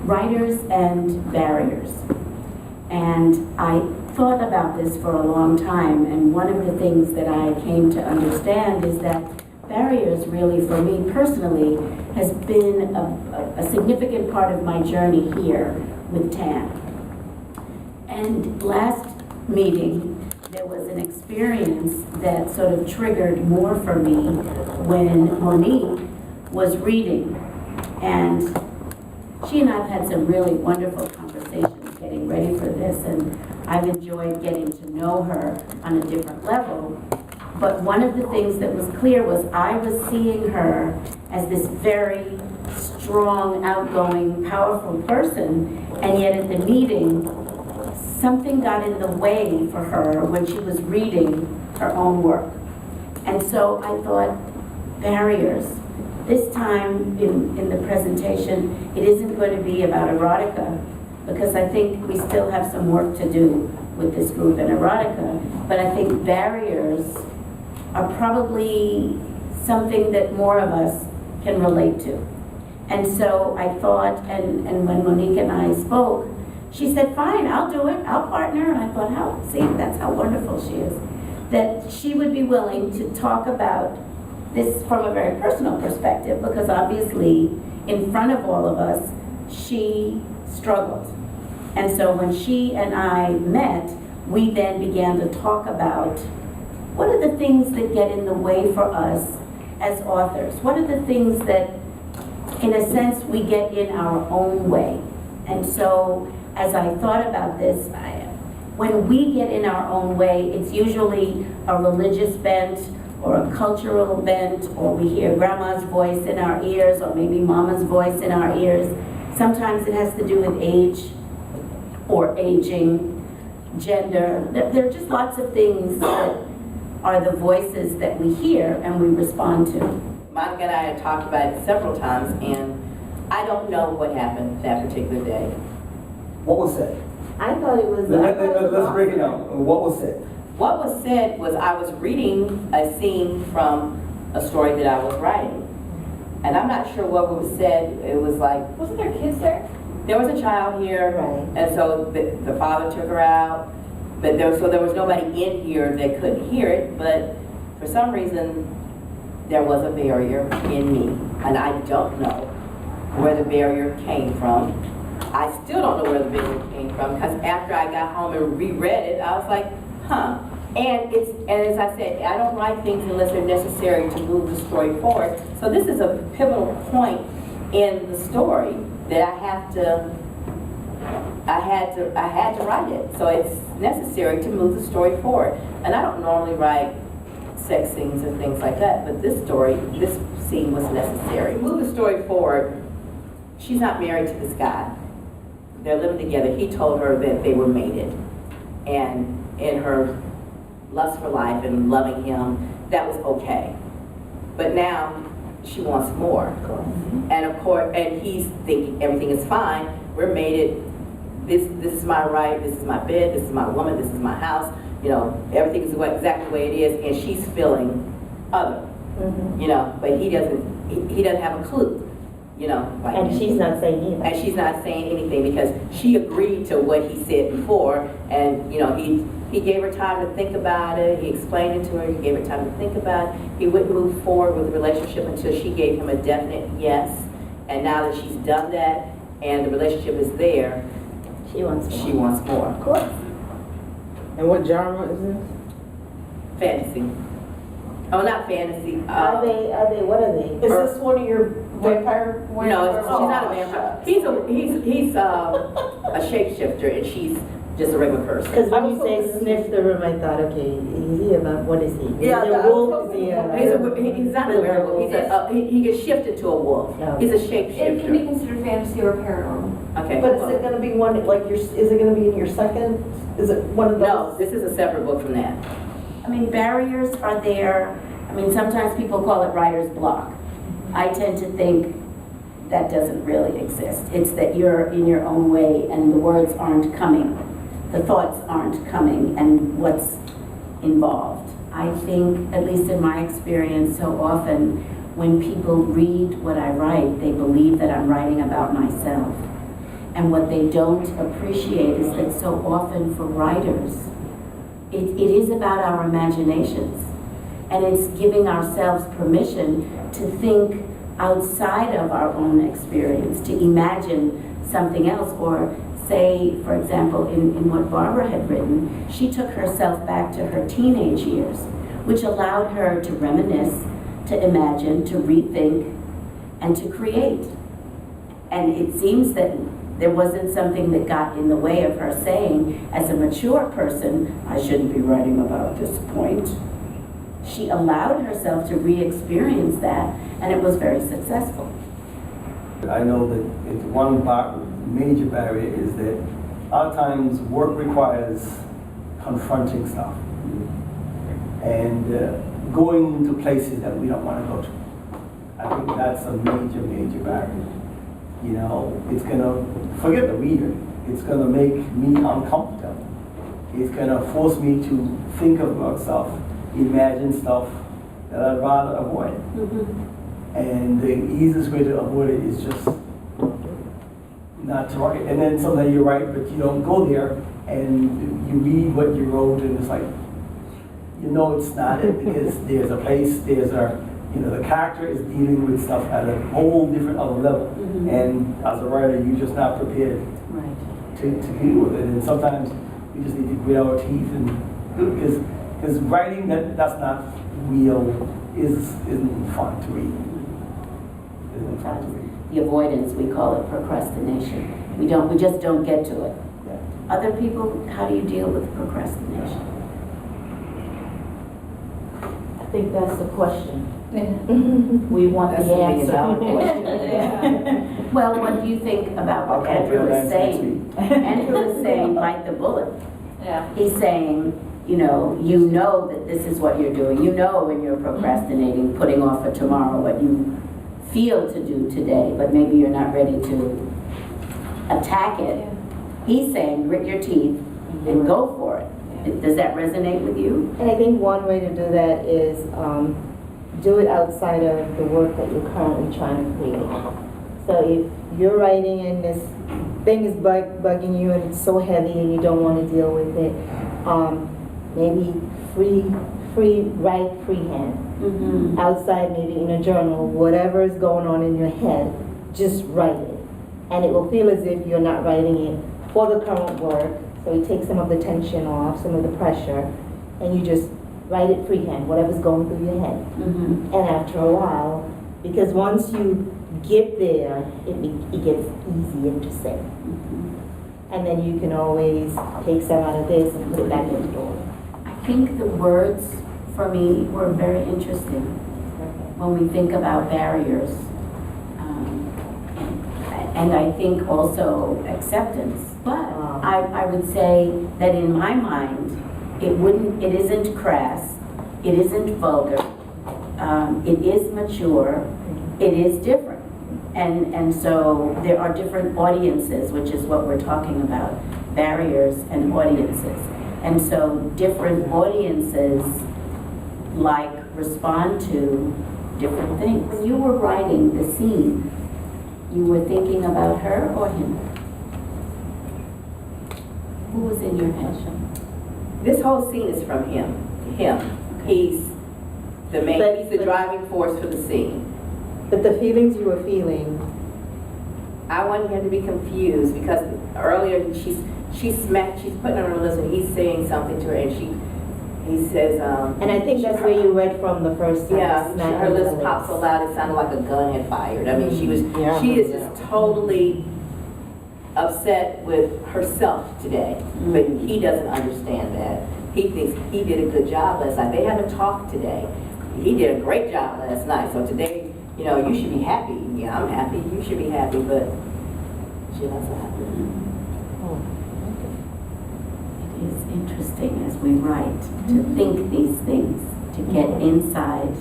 writers and barriers. And I thought about this for a long time, and one of the things that I came to understand is that barriers really, for me personally, has been a significant part of my journey here with TAN. And last meeting, there was an experience that sort of triggered more for me when Monique was reading. And she and I have had some really wonderful conversations getting ready for this, and I've enjoyed getting to know her on a different level. But one of the things that was clear was I was seeing her as this very strong, outgoing, powerful person, and yet at the meeting, something got in the way for her when she was reading her own work. And so I thought, barriers. This time in the presentation, it isn't going to be about erotica, because I think we still have some work to do with this group in erotica, but I think barriers are probably something that more of us can relate to. And so I thought, and when Monique and I spoke, she said, fine, I'll do it, I'll partner. And I thought, see, that's how wonderful she is. That she would be willing to talk about this from a very personal perspective, because obviously, in front of all of us, she struggled. And so when she and I met, we then began to talk about what are the things that get in the way for us as authors? What are the things that, in a sense, we get in our own way? And so, as I thought about this, when we get in our own way, it's usually a religious bent or a cultural bent, or we hear grandma's voice in our ears, or maybe mama's voice in our ears. Sometimes it has to do with age or aging, gender. There are just lots of things that are the voices that we hear and we respond to. Monica and I had talked about it several times, and I don't know what happened that particular day. What was said? I thought it was... Let's break it down. What was said? What was said was I was reading a scene from a story that I was writing. And I'm not sure what was said. It was like... Wasn't there kids there? There was a child here, Right. And so the father took her out. But there was nobody in here that couldn't hear it, but for some reason, there was a barrier in me. And I don't know where the barrier came from. I still don't know where the barrier came from, because after I got home and reread it, I was like, huh. And as I said, I don't write things unless they're necessary to move the story forward. So this is a pivotal point in the story that I had to write it. So it's necessary to move the story forward. And I don't normally write sex scenes and things like that, but this scene was necessary. Move the story forward. She's not married to this guy. They're living together. He told her that they were mated. And in her lust for life and loving him, that was okay. But now she wants more. And of course, and he's thinking everything is fine. We're mated. This is my right. This is my bed. This is my woman. This is my house. You know, everything is exactly the way it is, and she's feeling other. You know, but he doesn't have a clue. You know, like, and she's not saying anything. And she's not saying anything because she agreed to what he said before, and you know, he gave her time to think about it. He explained it to her. He gave her time to think about it. He wouldn't move forward with the relationship until she gave him a definite yes. And now that she's done that and the relationship is there, she wants more. She wants more. Of course. And what genre is this? Fantasy. Oh, not fantasy. Are they? What are they? Is this one of your vampire? No, she's not a vampire. He's a shapeshifter, and she's just a regular person. Because when you say sniff the room, I thought, okay, is he about, what is he? Yeah, is he a wolf? Is he He's not a werewolf. He gets shifted to a wolf. No. He's a It can be shapeshifter. considered fantasy or paranormal. Okay. But is it going to be one, like, is it going to be in your second? Is it one of those? No, this is a separate book from that. I mean, barriers are there. I mean, sometimes people call it writer's block. I tend to think that doesn't really exist. It's that you're in your own way and the words aren't coming. The thoughts aren't coming and what's involved. I think, at least in my experience, so often when people read what I write, they believe that I'm writing about myself. And what they don't appreciate is that so often for writers, it is about our imaginations. And it's giving ourselves permission to think outside of our own experience, to imagine something else. Or say, for example, in what Barbara had written, she took herself back to her teenage years, which allowed her to reminisce, to imagine, to rethink, and to create. And it seems that there wasn't something that got in the way of her saying, as a mature person, I shouldn't be writing about this point. She allowed herself to re-experience that, and it was very successful. I know that major barrier is that a lot of times work requires confronting stuff and going to places that we don't want to go to. I think that's a major barrier. You know, it's gonna, forget the reader, it's gonna make me uncomfortable. It's gonna force me to think about stuff, imagine stuff that I'd rather avoid. And the easiest way to avoid it is just not to write. And then sometimes you write, but you don't go there, and you read what you wrote, and it's like, you know it's not it, because there's a place, the character is dealing with stuff at a whole different other level. And as a writer, you're just not prepared to deal with it. And sometimes we just need to grit our teeth, and because writing that's not real isn't fun to read. The avoidance, we call it procrastination. We just don't get to it. Yeah. Other people, how do you deal with procrastination? I think that's the question. We want That's the the answer. $1,000,000 Well, what do you think about what Okay, Andrew well, is that's saying? Andrew is saying, bite the bullet. Yeah. He's saying, you know that this is what you're doing. You know when you're procrastinating, putting off for tomorrow what you feel to do today, but maybe you're not ready to attack it. He's saying, grit your teeth and go for it. Does that resonate with you? And I think one way to do that is do it outside of the work that you're currently trying to create. So if you're writing and this thing is bugging you and it's so heavy and you don't want to deal with it, maybe write freehand. Outside, maybe in a journal, whatever is going on in your head, just write it. And it will feel as if you're not writing it for the current work. So you take some of the tension off, some of the pressure, and you just write it freehand, whatever's going through your head. And after a while, because once you get there, it gets easier to say. And then you can always take some out of this and put it back in the door. I think the words, for me, were very interesting when we think about barriers. And I think also acceptance. But I would say that in my mind, it isn't crass, it isn't vulgar, it is mature, it is different. And so there are different audiences, which is what we're talking about, barriers and audiences. And so different audiences respond to different things. When you were writing the scene, you were thinking about her or him? Who was in your head? This whole scene is from him. He's the main, he's the driving force for the scene. But the feelings you were feeling, I wanted him to be confused because earlier she's putting on her lips and he's saying something to her and he says, and I think that's where you read from the first time. yeah, her lips popped so loud it sounded like a gun had fired. I mean, she is just totally upset with herself today, but he doesn't understand that. He thinks he did a good job last night. They haven't talked today. He did a great job last night, so today, you should be happy. Yeah, I'm happy. You should be happy, but she doesn't happy. It is interesting as we write to think these things, to get inside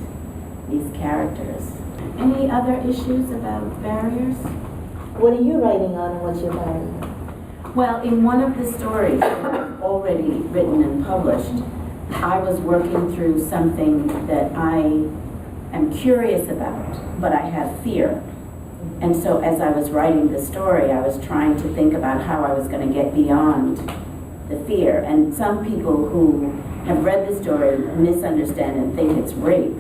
these characters. Any other issues about barriers? What are you writing on and what's your barrier? Well, in one of the stories that I've already written and published, I was working through something that I am curious about, but I have fear. And so as I was writing the story, I was trying to think about how I was going to get beyond the fear. And some people who have read the story misunderstand and think it's rape,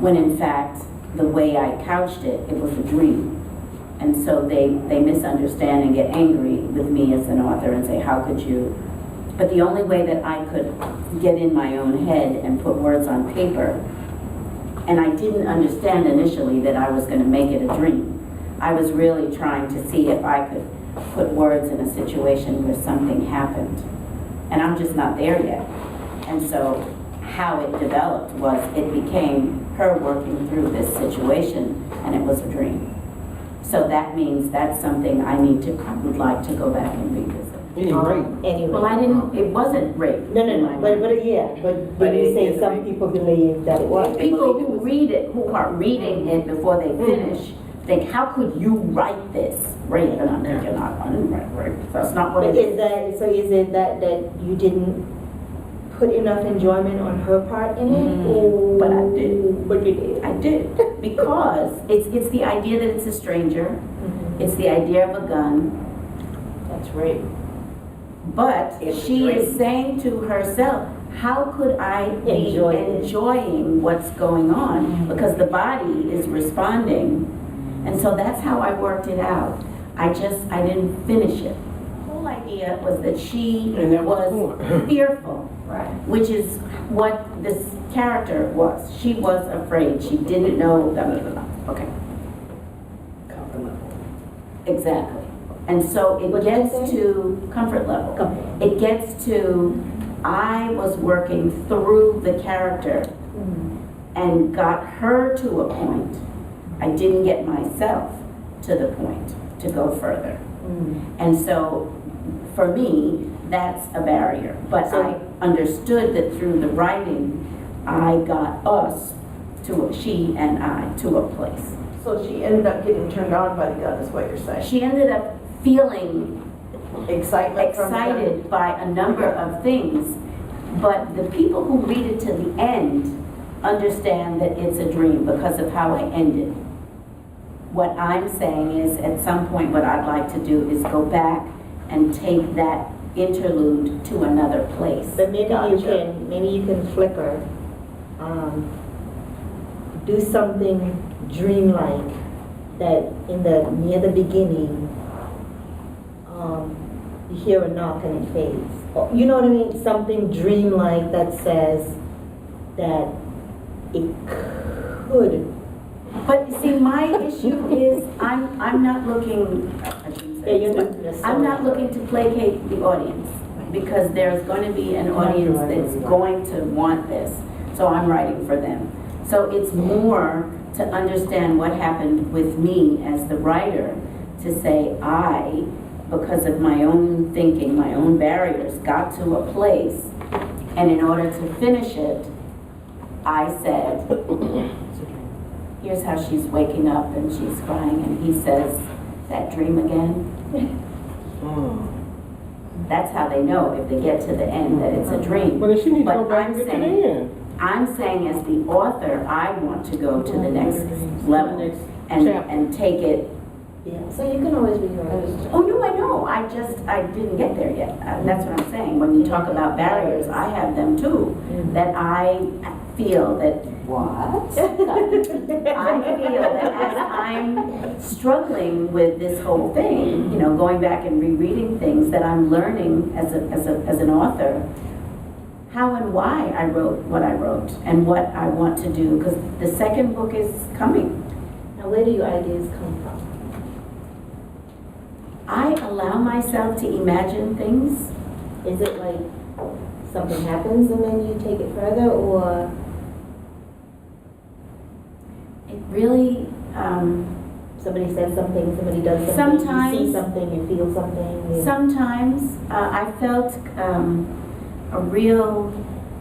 when in fact, the way I couched it, it was a dream. And so they misunderstand and get angry with me as an author and say, how could you? But the only way that I could get in my own head and put words on paper, and I didn't understand initially that I was going to make it a dream. I was really trying to see if I could put words in a situation where something happened. And I'm just not there yet. And so how it developed was it became her working through this situation, and it was a dream. So that means that's something I would like to go back and revisit. Anyway. Well, it wasn't rape. No, but you say some people believe that it was. People who read it, who are reading it before they finish, think, how could you write this rape? And I'm thinking, I didn't write rape. That's not what it is. So is it that you didn't put enough enjoyment on her part in it? But I did. But you did. I did. Because it's the idea that it's a stranger. It's the idea of a gun. That's rape. But It's she great. is saying to herself, how could I be enjoying what's going on? Because the body is responding. And so that's how I worked it out. I didn't finish it. The whole idea was that she was fearful, which is what this character was. She was afraid. She didn't know. Okay. Exactly. And so it gets to comfort level. It gets to, I was working through the character and got her to a point. I didn't get myself to the point to go further. And so for me, that's a barrier. But I understood that through the writing, I got us she and I, to a place. So she ended up getting turned on by the gun, is what you're saying? She ended up feeling Excited from the gun? excited by a number of things, but the people who read it to the end understand that it's a dream because of how I ended. What I'm saying is, at some point, what I'd like to do is go back and take that interlude to another place. But maybe you can flicker, do something dreamlike that near the beginning, you hear a knock and it fades. You know what I mean? Something dreamlike that says that it could. But you see, my issue is I'm not looking. I shouldn't say this, but I'm not looking to placate the audience, because there's going to be an audience that's going to want this. So I'm writing for them. So it's more to understand what happened with me as the writer, to say I, because of my own thinking, my own barriers, got to a place, and in order to finish it, I said, here's how she's waking up and she's crying, and he says, that dream again? That's how they know, if they get to the end, that it's a dream. Well, then she needs to go But back and get to the end. I'm saying, as the author, I want to go to the next level and take it. Yeah, so you can always rewrite. Oh, no, I know. I didn't get there yet. That's what I'm saying. When you talk about barriers, I have them too. That I feel that, what? I feel that as I'm struggling with this whole thing, going back and rereading things, that I'm learning as an author, how and why I wrote what I wrote and what I want to do, because the second book is coming. Now, where do your ideas come from? I allow myself to imagine things. Is it like something happens and then you take it further, or? It really, somebody says something, somebody does something, sometimes, you see something, you feel something. Sometimes I felt a real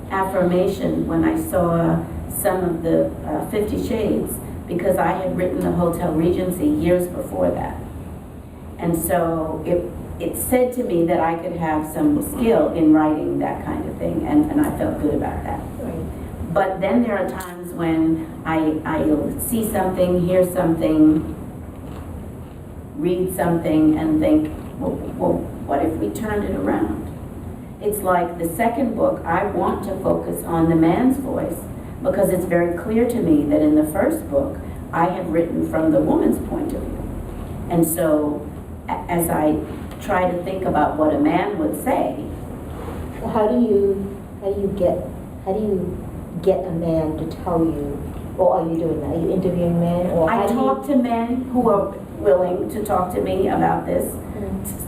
affirmation when I saw some of the 50 Shades, because I had written the Hotel Regency years before that. And so it said to me that I could have some skill in writing that kind of thing, and I felt good about that. Right. But then there are times when I'll see something, hear something, read something and think, well, what if we turned it around? It's like the second book, I want to focus on the man's voice because it's very clear to me that in the first book, I had written from the woman's point of view. And so, as I try to think about what a man would say. So how do you get a man to tell you, or are you doing that? Are you interviewing men, or I talk to men who are willing to talk to me about this,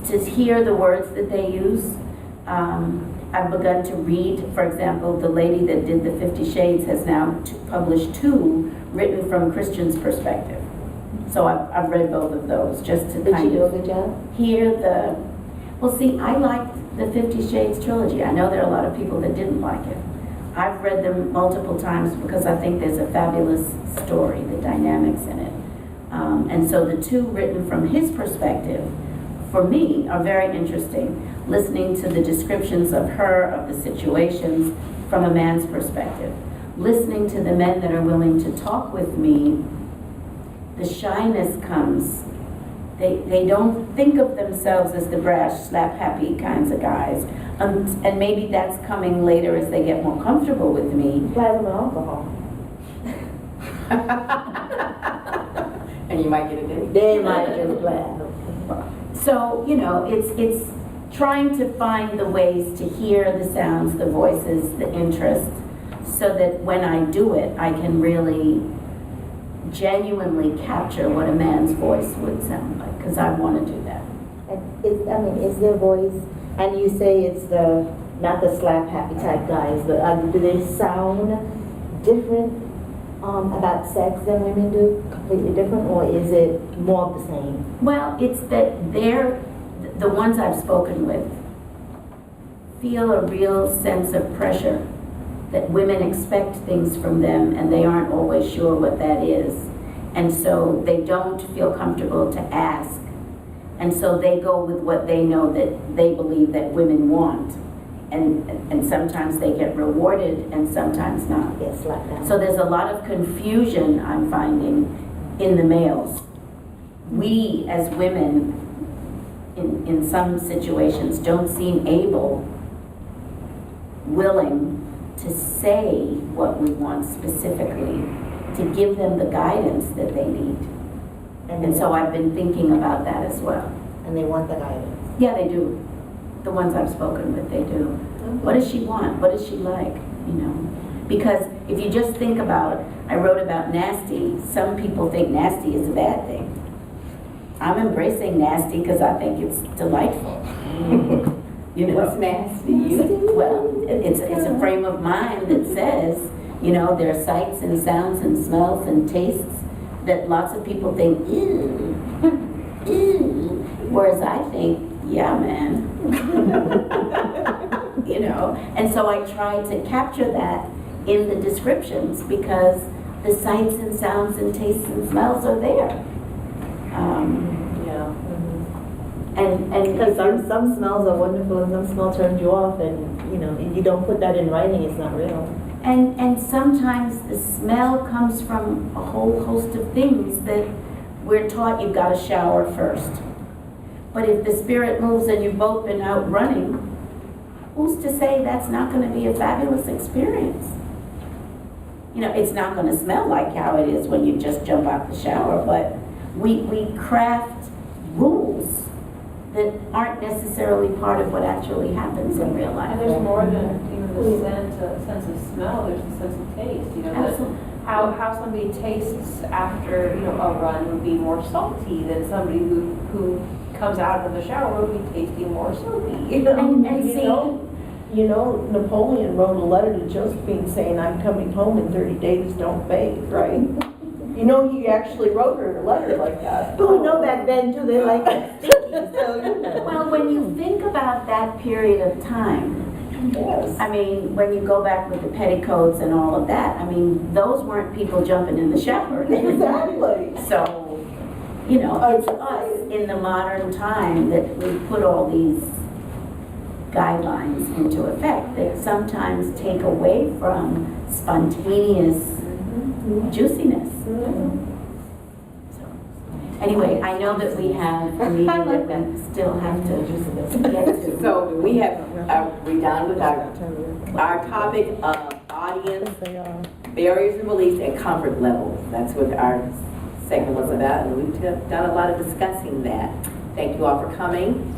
to hear the words that they use. I've begun to read, for example, the lady that did the 50 Shades has now published 2 written from Christian's perspective. So I've read both of those just to Did kind you do a of good job? hear the, well see, I liked the 50 Shades trilogy. I know there are a lot of people that didn't like it. I've read them multiple times because I think there's a fabulous story, the dynamics in it. And so the 2 written from his perspective, for me, are very interesting. Listening to the descriptions of her, of the situations from a man's perspective. Listening to the men that are willing to talk with me, the shyness comes. They don't think of themselves as the brash, slap-happy kinds of guys. And maybe that's coming later as they get more comfortable with me. Plasma alcohol. And you might get a date. They might just plasma. So, you know, it's trying to find the ways to hear the sounds, the voices, the interest, so that when I do it, I can really genuinely capture what a man's voice would sound like, because I want to do that. Is their voice, and you say it's not the slap happy type guys, but do they sound different about sex than women do? Completely different, or is it more of the same? Well, it's that the ones I've spoken with feel a real sense of pressure, that women expect things from them and they aren't always sure what that is. And so they don't feel comfortable to ask. And so they go with what they know that they believe that women want. And sometimes they get rewarded and sometimes not. Yes, slap down. So there's a lot of confusion I'm finding in the males. We as women in some situations don't seem willing to say what we want specifically, to give them the guidance that they need. And so I've been thinking about that as well. And they want the guidance. Yeah, they do. The ones I've spoken with, they do. What does she want? What does she like? You know? Because if you just think about, I wrote about nasty, some people think nasty is a bad thing. I'm embracing nasty because I think it's delightful. You know? What's nasty? Well, it's a frame of mind that says, you know, there are sights and sounds and smells and tastes that lots of people think, ew, ew. Whereas I think, yeah, man. You know, and so I try to capture that in the descriptions because the sights and sounds and tastes and smells are there. And Because some smells are wonderful and some smell turns you off, and you know, if you don't put that in writing, it's not real. And sometimes the smell comes from a whole host of things that we're taught you've got to shower first. But if the spirit moves and you've both been out running, who's to say that's not going to be a fabulous experience? You know, it's not going to smell like how it is when you just jump out the shower, but we craft rules that aren't necessarily part of what actually happens in real life. And there's more than even the sense of smell, there's a sense of taste. You know, Absolutely. How somebody tastes after, you know, a run would be more salty than somebody who comes out of the shower would be tasting more soapy. You know, And you know, Napoleon wrote a letter to Josephine saying, "I'm coming home in 30 days, don't bathe," right? You know, he actually wrote her a letter like that. Oh, no, back then too, they like it sticky, so you know. Well, when you think about that period of time, Yes. I mean, when you go back with the petticoats and all of that, I mean, those weren't people jumping in the shower. Exactly. So, you know, it's us in the modern time that we put all these guidelines into effect that sometimes take away from spontaneous juiciness. So, Anyway, I know that we have a meeting that we still have to get to. So we have, we're done with our topic of audience, barriers and beliefs, and comfort levels. That's what our segment was about, and we've done a lot of discussing that. Thank you all for coming.